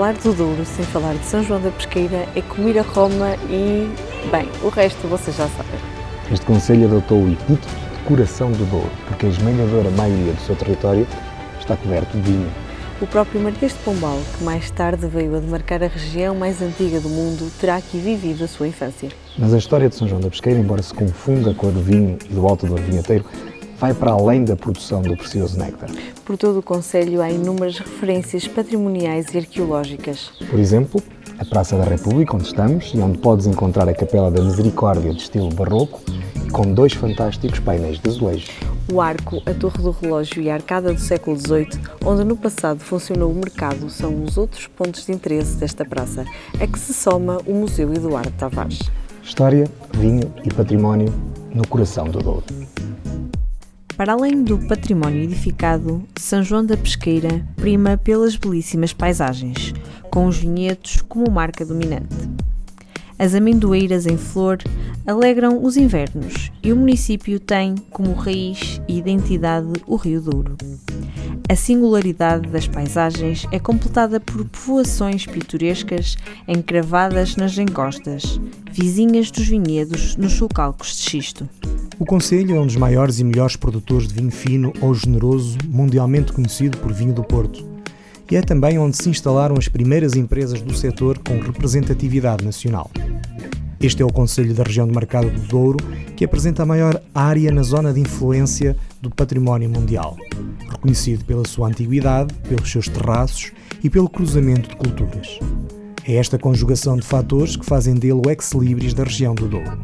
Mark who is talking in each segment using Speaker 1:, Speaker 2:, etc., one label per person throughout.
Speaker 1: Falar do Douro sem falar de São João da Pesqueira é como ir a Roma e, bem, o resto vocês já sabem.
Speaker 2: Este concelho adotou o epíteto de coração do Douro, porque a esmagadora maioria do seu território está coberto de vinho.
Speaker 1: O próprio Marquês de Pombal, que mais tarde veio a demarcar a região mais antiga do mundo, terá aqui vivido a sua infância.
Speaker 2: Mas a história de São João da Pesqueira, embora se confunda com a do vinho e do Alto Douro vinheteiro, vai para além da produção do precioso néctar.
Speaker 1: Por todo o concelho há inúmeras referências patrimoniais e arqueológicas.
Speaker 2: Por exemplo, a Praça da República, onde estamos, e onde podes encontrar a Capela da Misericórdia de estilo barroco, com 2 fantásticos painéis de azulejo.
Speaker 1: O Arco, a Torre do Relógio e a Arcada do século XVIII, onde no passado funcionou o mercado, são os outros pontos de interesse desta praça, a que se soma o Museu Eduardo Tavares.
Speaker 2: História, vinho e património no coração do Douro.
Speaker 1: Para além do património edificado, São João da Pesqueira prima pelas belíssimas paisagens, com os vinhedos como marca dominante. As amendoeiras em flor alegram os invernos e o município tem como raiz e identidade o Rio Douro. A singularidade das paisagens é completada por povoações pitorescas encravadas nas encostas, vizinhas dos vinhedos nos sulcalcos de xisto.
Speaker 3: O concelho é um dos maiores e melhores produtores de vinho fino ou generoso, mundialmente conhecido por Vinho do Porto. E é também onde se instalaram as primeiras empresas do setor com representatividade nacional. Este é o concelho da região do Mercado do Douro, que apresenta a maior área na zona de influência do património mundial, reconhecido pela sua antiguidade, pelos seus terraços e pelo cruzamento de culturas. É esta conjugação de fatores que fazem dele o ex-libris da região do Douro.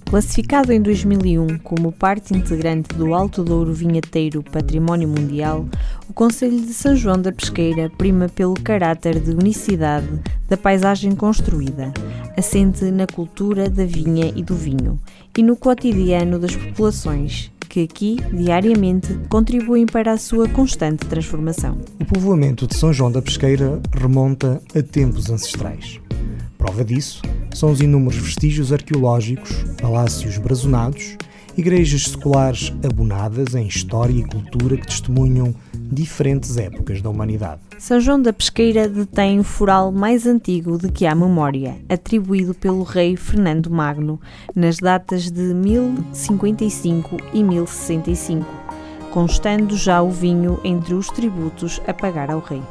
Speaker 1: Classificado em 2001 como parte integrante do Alto Douro Vinheteiro Património Mundial, o concelho de São João da Pesqueira prima pelo caráter de unicidade da paisagem construída, assente na cultura da vinha e do vinho, e no cotidiano das populações, que aqui, diariamente, contribuem para a sua constante transformação.
Speaker 3: O povoamento de São João da Pesqueira remonta a tempos ancestrais. Prova disso são os inúmeros vestígios arqueológicos, palácios brazonados, igrejas seculares abonadas em história e cultura que testemunham diferentes épocas da humanidade.
Speaker 1: São João da Pesqueira detém o foral mais antigo de que há memória, atribuído pelo rei Fernando Magno, nas datas de 1055 e 1065, constando já o vinho entre os tributos a pagar ao rei.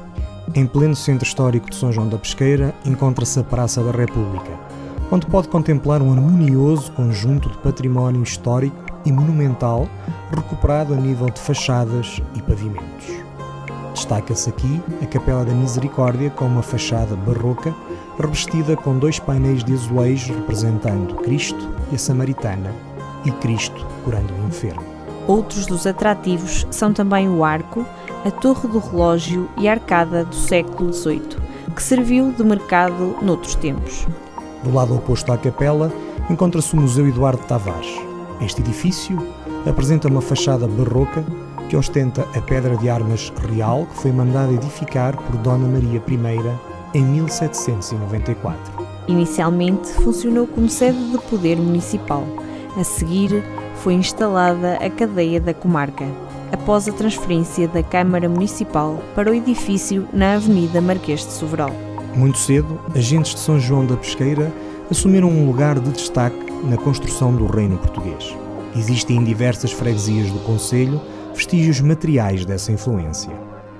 Speaker 3: Em pleno centro histórico de São João da Pesqueira encontra-se a Praça da República, onde pode contemplar um harmonioso conjunto de património histórico e monumental recuperado a nível de fachadas e pavimentos. Destaca-se aqui a Capela da Misericórdia com uma fachada barroca revestida com 2 painéis de azulejo representando Cristo e a Samaritana e Cristo curando o enfermo.
Speaker 1: Outros dos atrativos são também o Arco, a Torre do Relógio e a Arcada do século XVIII, que serviu de mercado noutros tempos.
Speaker 3: Do lado oposto à capela encontra-se o Museu Eduardo Tavares. Este edifício apresenta uma fachada barroca que ostenta a pedra de armas real que foi mandada edificar por Dona Maria I em 1794.
Speaker 1: Inicialmente funcionou como sede de poder municipal. A seguir foi instalada a cadeia da comarca, após a transferência da Câmara Municipal para o edifício na Avenida Marquês de Soveral.
Speaker 3: Muito cedo, agentes de São João da Pesqueira assumiram um lugar de destaque na construção do reino português. Existem em diversas freguesias do concelho vestígios materiais dessa influência.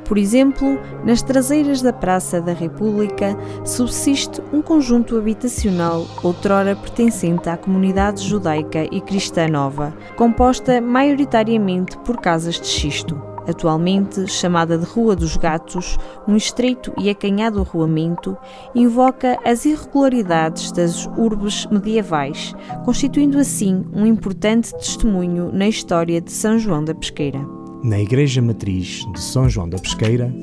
Speaker 1: Por exemplo, nas traseiras da Praça da República subsiste um conjunto habitacional outrora pertencente à comunidade judaica e cristã nova, composta maioritariamente por casas de xisto. Atualmente chamada de Rua dos Gatos, um estreito e acanhado arruamento invoca as irregularidades das urbes medievais, constituindo assim um importante testemunho na história de São João da Pesqueira.
Speaker 3: Na Igreja Matriz de São João da Pesqueira,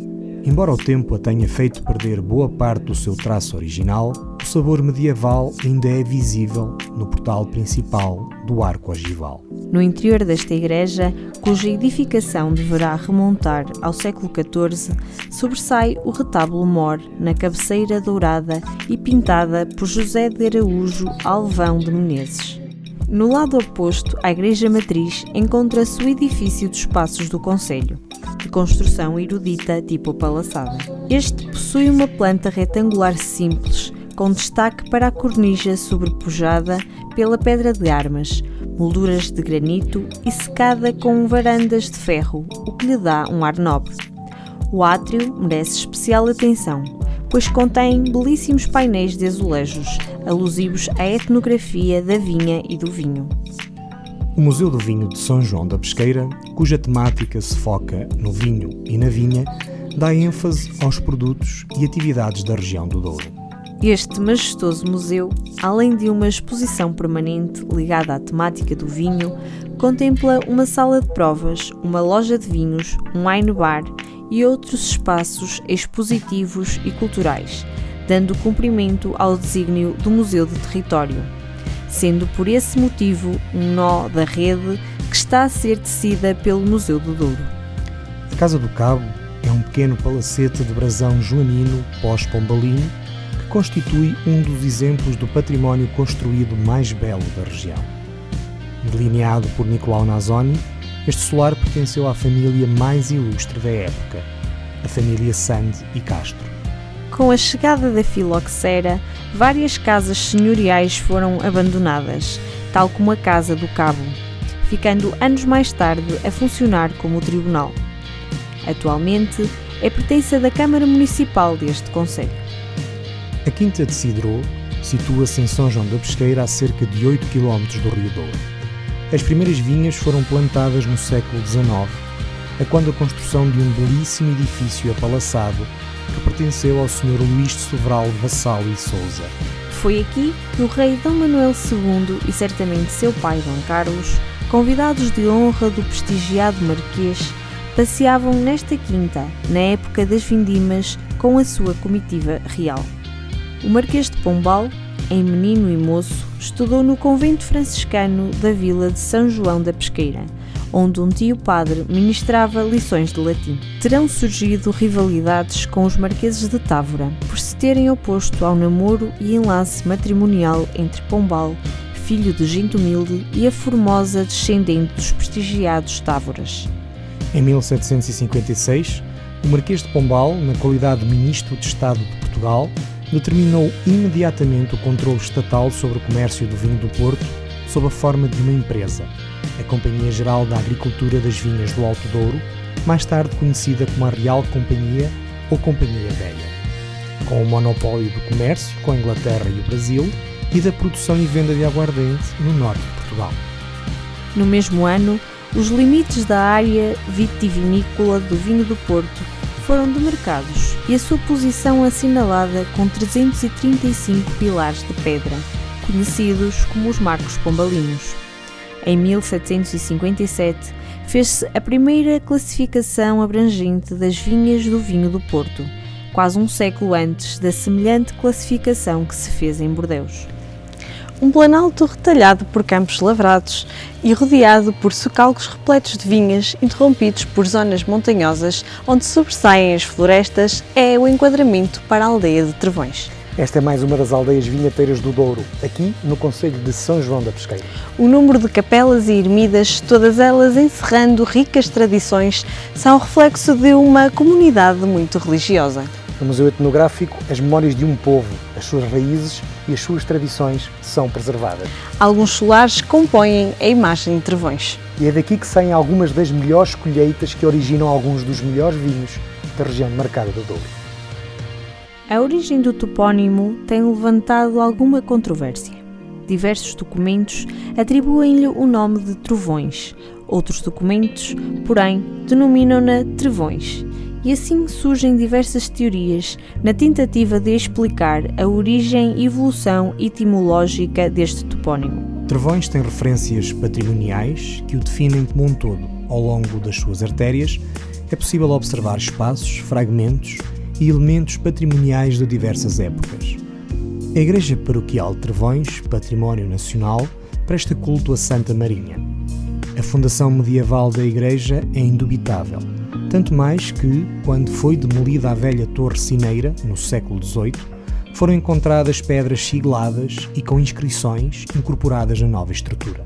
Speaker 3: embora o tempo a tenha feito perder boa parte do seu traço original, o sabor medieval ainda é visível no portal principal do arco ogival.
Speaker 1: No interior desta igreja, cuja edificação deverá remontar ao século XIV, sobressai o retábulo-mor na cabeceira dourada e pintada por José de Araújo Alvão de Menezes. No lado oposto à Igreja Matriz encontra-se o edifício dos Passos do Concelho, de construção erudita tipo palaçada. Este possui uma planta retangular simples, com destaque para a cornija sobrepujada pela pedra de armas, molduras de granito e secada com varandas de ferro, o que lhe dá um ar nobre. O átrio merece especial atenção, pois contém belíssimos painéis de azulejos, alusivos à etnografia da vinha e do vinho.
Speaker 3: O Museu do Vinho de São João da Pesqueira, cuja temática se foca no vinho e na vinha, dá ênfase aos produtos e atividades da região do Douro.
Speaker 1: Este majestoso museu, além de uma exposição permanente ligada à temática do vinho, contempla uma sala de provas, uma loja de vinhos, um wine bar e outros espaços expositivos e culturais, dando cumprimento ao desígnio do Museu de Território, sendo por esse motivo um nó da rede que está a ser tecida pelo Museu do Douro.
Speaker 3: A Casa do Cabo é um pequeno palacete de brasão joanino pós-pombalino que constitui um dos exemplos do património construído mais belo da região. Delineado por Nicolau Nasoni, este solar pertenceu à família mais ilustre da época, a família Sande e Castro.
Speaker 1: Com a chegada da filoxera, várias casas senhoriais foram abandonadas, tal como a Casa do Cabo, ficando anos mais tarde a funcionar como tribunal. Atualmente, é pertença da Câmara Municipal deste concelho.
Speaker 3: A Quinta de Cidró situa-se em São João da Pesqueira a cerca de 8 km do Rio Douro. As primeiras vinhas foram plantadas no século XIX, a quando a construção de um belíssimo edifício apalaçado que pertenceu ao Sr. Luís de Sobral Vassal e Sousa.
Speaker 1: Foi aqui que o rei Dom Manuel II e certamente seu pai Dom Carlos, convidados de honra do prestigiado marquês, passeavam nesta quinta, na época das vindimas, com a sua comitiva real. O Marquês de Pombal, em menino e moço, estudou no convento franciscano da vila de São João da Pesqueira, onde um tio padre ministrava lições de latim. Terão surgido rivalidades com os marqueses de Távora, por se terem oposto ao namoro e enlace matrimonial entre Pombal, filho de gente humilde, e a formosa descendente dos prestigiados Távoras.
Speaker 3: Em 1756, o Marquês de Pombal, na qualidade de Ministro de Estado de Portugal, determinou imediatamente o controle estatal sobre o comércio do vinho do Porto sob a forma de uma empresa, a Companhia Geral da Agricultura das Vinhas do Alto Douro, mais tarde conhecida como a Real Companhia ou Companhia Velha, com o monopólio do comércio com a Inglaterra e o Brasil e da produção e venda de aguardente no norte de Portugal.
Speaker 1: No mesmo ano, os limites da área vitivinícola do vinho do Porto foram demarcados e a sua posição assinalada com 335 pilares de pedra, conhecidos como os Marcos Pombalinos. Em 1757, fez-se a primeira classificação abrangente das vinhas do vinho do Porto, quase um século antes da semelhante classificação que se fez em Bordeus. Um planalto retalhado por campos lavrados e rodeado por socalcos repletos de vinhas, interrompidos por zonas montanhosas onde sobressaem as florestas, é o enquadramento para a aldeia de Trevões.
Speaker 2: Esta é mais uma das aldeias vinheteiras do Douro, aqui no concelho de São João da Pesqueira.
Speaker 1: O número de capelas e ermidas, todas elas encerrando ricas tradições, são reflexo de uma comunidade muito religiosa.
Speaker 2: No Museu Etnográfico, as memórias de um povo, as suas raízes e as suas tradições são preservadas.
Speaker 1: Alguns solares compõem a imagem de Trevões.
Speaker 2: E é daqui que saem algumas das melhores colheitas que originam alguns dos melhores vinhos da região demarcada do Douro.
Speaker 1: A origem do topónimo tem levantado alguma controvérsia. Diversos documentos atribuem-lhe o nome de Trovões. Outros documentos, porém, denominam-na Trevões. E assim surgem diversas teorias na tentativa de explicar a origem e evolução etimológica deste topónimo.
Speaker 3: Trevões tem referências patrimoniais que o definem como um todo. Ao longo das suas artérias é possível observar espaços, fragmentos e elementos patrimoniais de diversas épocas. A Igreja Paroquial de Trevões, Património Nacional, presta culto a Santa Marinha. A fundação medieval da igreja é indubitável, tanto mais que, quando foi demolida a velha Torre Sineira, no século XVIII, foram encontradas pedras sigladas e com inscrições incorporadas na nova estrutura.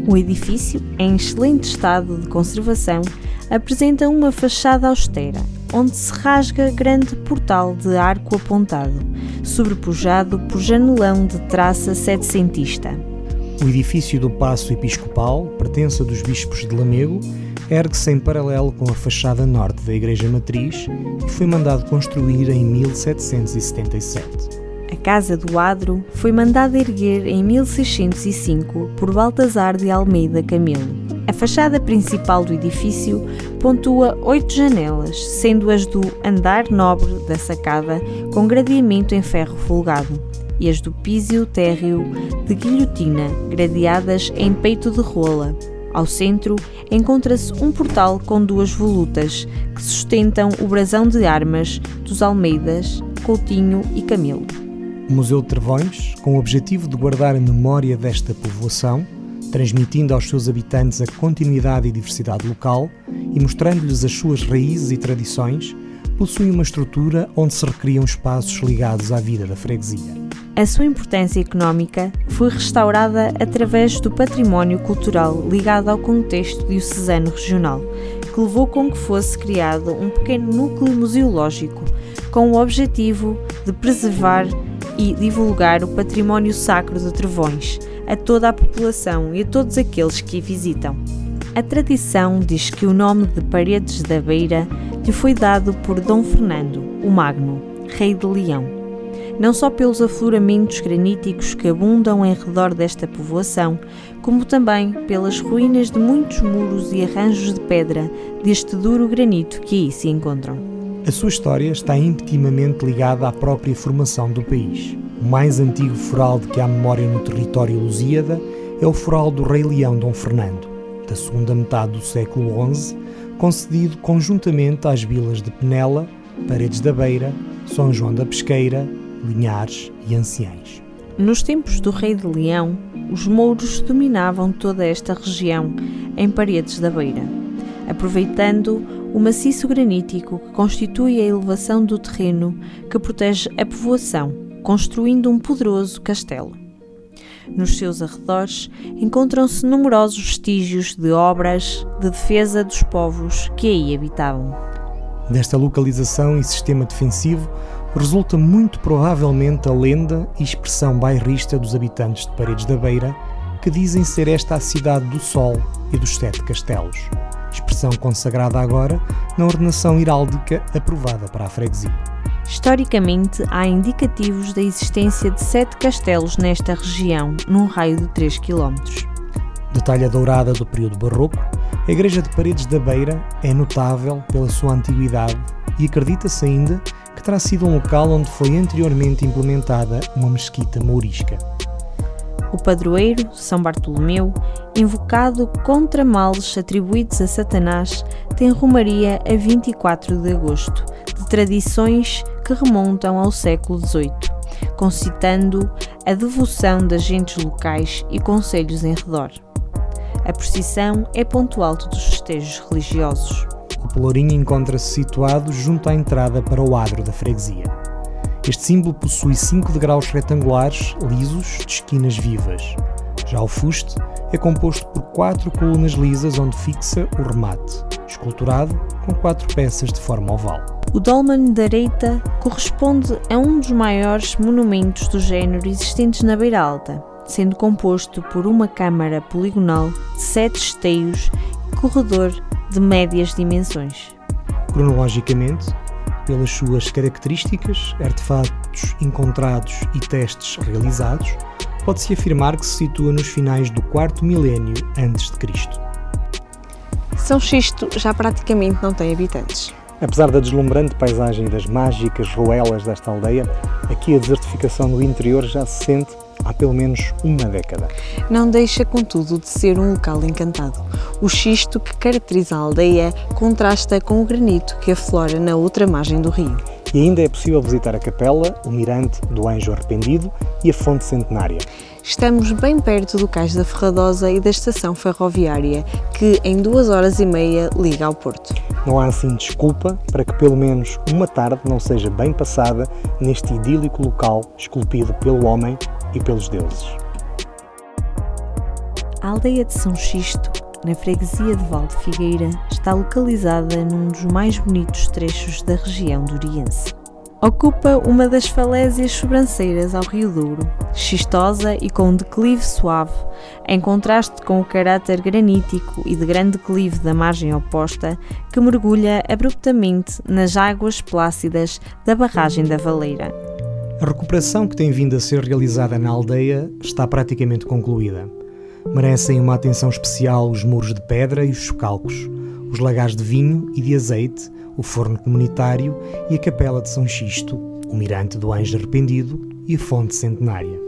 Speaker 1: O edifício, em excelente estado de conservação, apresenta uma fachada austera, onde se rasga grande portal de arco apontado, sobrepujado por janelão de traça setecentista.
Speaker 3: O edifício do Paço Episcopal, pertença dos bispos de Lamego, ergue-se em paralelo com a fachada norte da Igreja Matriz e foi mandado construir em 1777.
Speaker 1: A Casa do Adro foi mandada erguer em 1605 por Baltazar de Almeida Camelo. A fachada principal do edifício pontua 8 janelas, sendo as do andar nobre da sacada com gradeamento em ferro folgado e as do písio térreo de guilhotina, gradeadas em peito de rola. Ao centro encontra-se um portal com 2 volutas que sustentam o brasão de armas dos Almeidas, Coutinho e Camelo.
Speaker 3: O Museu de Trevões, com o objetivo de guardar a memória desta povoação, transmitindo aos seus habitantes a continuidade e diversidade local e mostrando-lhes as suas raízes e tradições, possui uma estrutura onde se recriam espaços ligados à vida da freguesia.
Speaker 1: A sua importância económica foi restaurada através do património cultural ligado ao contexto diocesano regional, que levou com que fosse criado um pequeno núcleo museológico com o objetivo de preservar e divulgar o património sacro de Trevões a toda a população e a todos aqueles que a visitam. A tradição diz que o nome de Paredes da Beira lhe foi dado por Dom Fernando, o Magno, rei de Leão, não só pelos afloramentos graníticos que abundam em redor desta povoação, como também pelas ruínas de muitos muros e arranjos de pedra deste duro granito que aí se encontram.
Speaker 3: A sua história está intimamente ligada à própria formação do país. O mais antigo foral de que há memória no território lusíada é o foral do rei Leão Dom Fernando, da segunda metade do século XI, concedido conjuntamente às vilas de Penela, Paredes da Beira, São João da Pesqueira, Linhares e Anciães.
Speaker 1: Nos tempos do rei de Leão, os mouros dominavam toda esta região em Paredes da Beira, aproveitando o maciço granítico que constitui a elevação do terreno que protege a povoação, construindo um poderoso castelo. Nos seus arredores encontram-se numerosos vestígios de obras de defesa dos povos que aí habitavam.
Speaker 3: Desta localização e sistema defensivo resulta muito provavelmente a lenda e expressão bairrista dos habitantes de Paredes da Beira, que dizem ser esta a cidade do Sol e dos 7 castelos, expressão consagrada agora na ordenação heráldica aprovada para a freguesia.
Speaker 1: Historicamente, há indicativos da existência de 7 castelos nesta região, num raio de 3 km.
Speaker 3: De talha dourada do período barroco, a igreja de Paredes da Beira é notável pela sua antiguidade e acredita-se ainda que terá sido um local onde foi anteriormente implementada uma mesquita mourisca.
Speaker 1: O padroeiro, São Bartolomeu, invocado contra males atribuídos a Satanás, tem romaria a 24 de agosto, de tradições que remontam ao século XVIII, concitando a devoção das gentes locais e concelhos em redor. A procissão é ponto alto dos festejos religiosos.
Speaker 3: O pelourinho encontra-se situado junto à entrada para o adro da freguesia. Este símbolo possui 5 degraus retangulares, lisos, de esquinas vivas. Já o fuste é composto por 4 colunas lisas onde fixa o remate, esculturado com 4 peças de forma oval.
Speaker 1: O dolmen da Areita corresponde a um dos maiores monumentos do género existentes na Beira Alta, sendo composto por uma câmara poligonal de 7 esteios e corredor de médias dimensões.
Speaker 3: Cronologicamente, pelas suas características, artefatos encontrados e testes realizados, pode-se afirmar que se situa nos finais do 4º milénio a.C.
Speaker 1: São Xisto já praticamente não tem habitantes.
Speaker 2: Apesar da deslumbrante paisagem das mágicas ruelas desta aldeia, aqui a desertificação no interior já se sente há pelo menos uma década.
Speaker 1: Não deixa, contudo, de ser um local encantado. O xisto que caracteriza a aldeia contrasta com o granito que aflora na outra margem do rio.
Speaker 3: E ainda é possível visitar a capela, o Mirante do Anjo Arrependido e a Fonte Centenária.
Speaker 1: Estamos bem perto do Cais da Ferradosa e da estação ferroviária, que em 2h30 liga ao Porto.
Speaker 3: Não há assim desculpa para que pelo menos uma tarde não seja bem passada neste idílico local esculpido pelo homem e pelos deuses.
Speaker 1: A aldeia de São Xisto, na freguesia de Val de Figueira, está localizada num dos mais bonitos trechos da região duriense. Ocupa uma das falésias sobranceiras ao Rio Douro, xistosa e com um declive suave, em contraste com o caráter granítico e de grande declive da margem oposta, que mergulha abruptamente nas águas plácidas da barragem da Valeira.
Speaker 3: A recuperação que tem vindo a ser realizada na aldeia está praticamente concluída. Merecem uma atenção especial os muros de pedra e os chocalcos, os lagares de vinho e de azeite, o forno comunitário e a capela de São Xisto, o Mirante do Anjo Arrependido e a Fonte Centenária.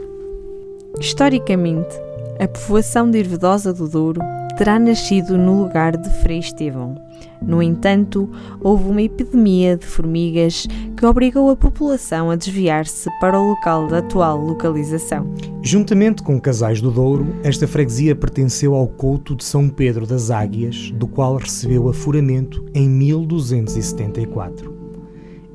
Speaker 1: Historicamente, a povoação de Hervedosa do Douro terá nascido no lugar de Frei Estevão. No entanto, houve uma epidemia de formigas que obrigou a população a desviar-se para o local da atual localização.
Speaker 3: Juntamente com Casais do Douro, esta freguesia pertenceu ao couto de São Pedro das Águias, do qual recebeu afuramento em 1274.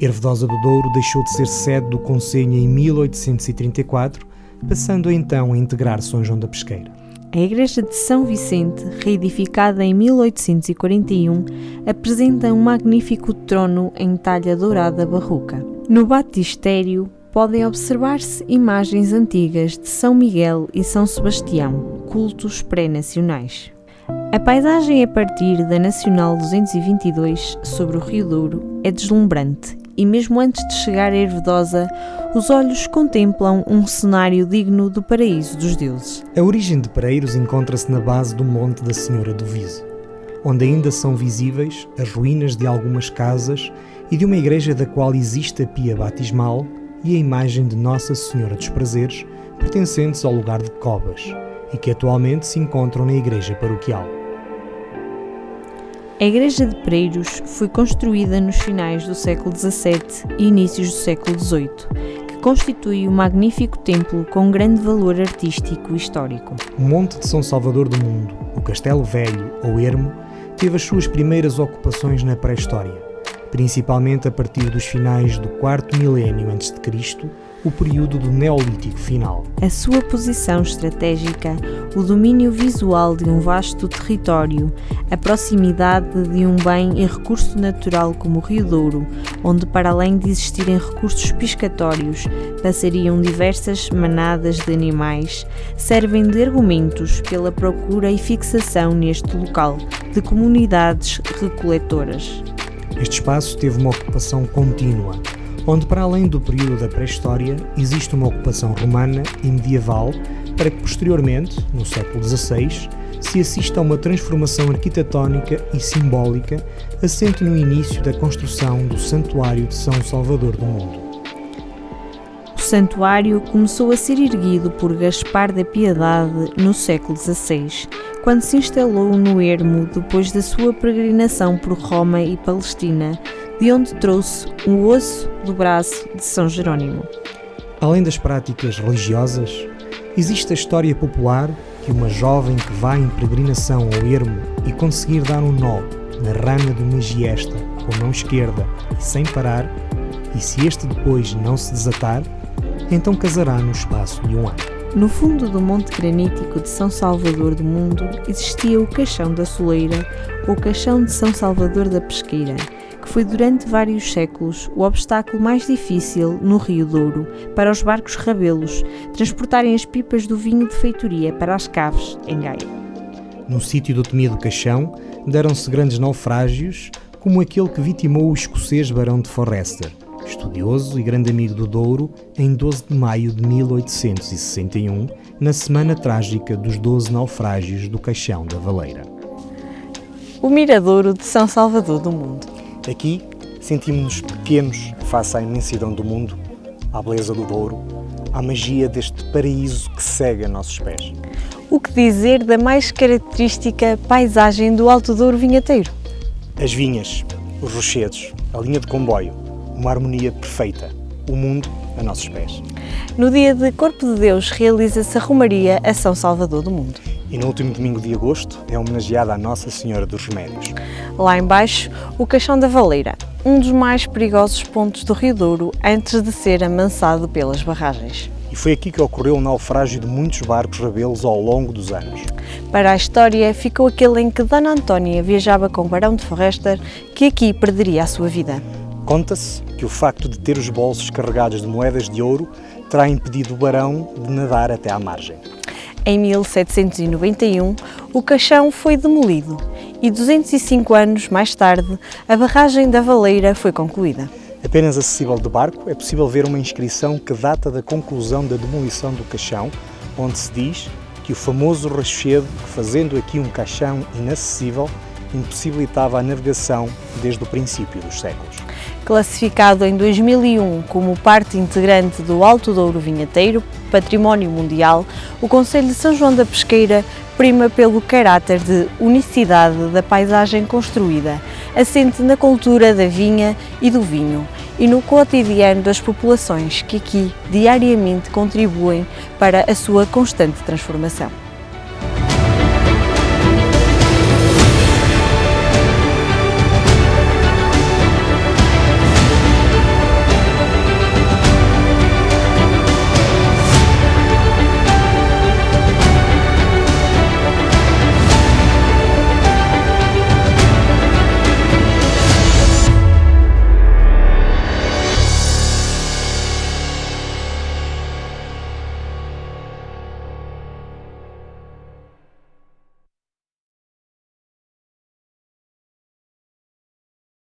Speaker 3: Hervedosa do Douro deixou de ser sede do concelho em 1834, passando então a integrar São João da Pesqueira.
Speaker 1: A igreja de São Vicente, reedificada em 1841, apresenta um magnífico trono em talha dourada barroca. No batistério podem observar-se imagens antigas de São Miguel e São Sebastião, cultos pré-nacionais. A paisagem a partir da Nacional 222 sobre o Rio Douro é deslumbrante e mesmo antes de chegar a Hervedosa, os olhos contemplam um cenário digno do paraíso dos deuses.
Speaker 3: A origem de Pereiros encontra-se na base do Monte da Senhora do Viso, onde ainda são visíveis as ruínas de algumas casas e de uma igreja da qual existe a pia batismal e a imagem de Nossa Senhora dos Prazeres, pertencentes ao lugar de Cobas, e que atualmente se encontram na igreja paroquial.
Speaker 1: A igreja de Pereiros foi construída nos finais do século XVII e inícios do século XVIII, que constitui um magnífico templo com grande valor artístico e histórico.
Speaker 3: O Monte de São Salvador do Mundo, o Castelo Velho ou Ermo, teve as suas primeiras ocupações na pré-história, principalmente a partir dos finais do quarto milénio a.C., o período do Neolítico final.
Speaker 1: A sua posição estratégica, o domínio visual de um vasto território, a proximidade de um bem e recurso natural como o Rio Douro, onde para além de existirem recursos pescatórios, passariam diversas manadas de animais, servem de argumentos pela procura e fixação neste local de comunidades recoletoras.
Speaker 3: Este espaço teve uma ocupação contínua, onde para além do período da pré-história existe uma ocupação romana e medieval para que posteriormente, no século XVI, se assista a uma transformação arquitetónica e simbólica assente no início da construção do Santuário de São Salvador do Mundo.
Speaker 1: O santuário começou a ser erguido por Gaspar da Piedade no século XVI, quando se instalou no Ermo depois da sua peregrinação por Roma e Palestina, de onde trouxe um osso do braço de São Jerónimo.
Speaker 3: Além das práticas religiosas, existe a história popular que uma jovem que vai em peregrinação ao Ermo e conseguir dar um nó na rama de uma giesta com a mão esquerda e sem parar, e se este depois não se desatar, então casará no espaço de um ano.
Speaker 1: No fundo do Monte Granítico de São Salvador do Mundo existia o Caixão da Soleira ou Caixão de São Salvador da Pesqueira, que foi durante vários séculos o obstáculo mais difícil no Rio Douro para os barcos rabelos transportarem as pipas do vinho de feitoria para as caves em Gaia.
Speaker 3: No sítio do temido Caixão deram-se grandes naufrágios, como aquele que vitimou o escocês Barão de Forrester, estudioso e grande amigo do Douro, em 12 de maio de 1861, na semana trágica dos 12 naufrágios do Caixão da Valeira.
Speaker 1: O Miradouro de São Salvador do Mundo.
Speaker 3: Aqui sentimos-nos pequenos face à imensidão do mundo, à beleza do Douro, à magia deste paraíso que segue a nossos pés.
Speaker 1: O que dizer da mais característica paisagem do Alto Douro vinheteiro?
Speaker 3: As vinhas, os rochedos, a linha de comboio, uma harmonia perfeita, o mundo a nossos pés.
Speaker 1: No dia de Corpo de Deus realiza-se a Romaria a São Salvador do Mundo.
Speaker 3: E no último domingo de agosto é homenageada a Nossa Senhora dos Remédios.
Speaker 1: Lá embaixo, o Caixão da Valeira, um dos mais perigosos pontos do Rio Douro antes de ser amansado pelas barragens.
Speaker 3: E foi aqui que ocorreu o naufrágio de muitos barcos rebelos ao longo dos anos.
Speaker 1: Para a história, ficou aquele em que Dona Antónia viajava com o Barão de Forrester, que aqui perderia a sua vida.
Speaker 3: Conta-se que o facto de ter os bolsos carregados de moedas de ouro terá impedido o barão de nadar até à margem.
Speaker 1: Em 1791, o caixão foi demolido e 205 anos mais tarde, a barragem da Valeira foi concluída.
Speaker 3: Apenas acessível de barco, é possível ver uma inscrição que data da conclusão da demolição do caixão, onde se diz que o famoso Rochedo, fazendo aqui um caixão inacessível, impossibilitava a navegação desde o princípio dos séculos.
Speaker 1: Classificado em 2001 como parte integrante do Alto Douro Vinheteiro, Património Mundial, o Concelho de São João da Pesqueira prima pelo caráter de unicidade da paisagem construída, assente na cultura da vinha e do vinho e no cotidiano das populações que aqui diariamente contribuem para a sua constante transformação.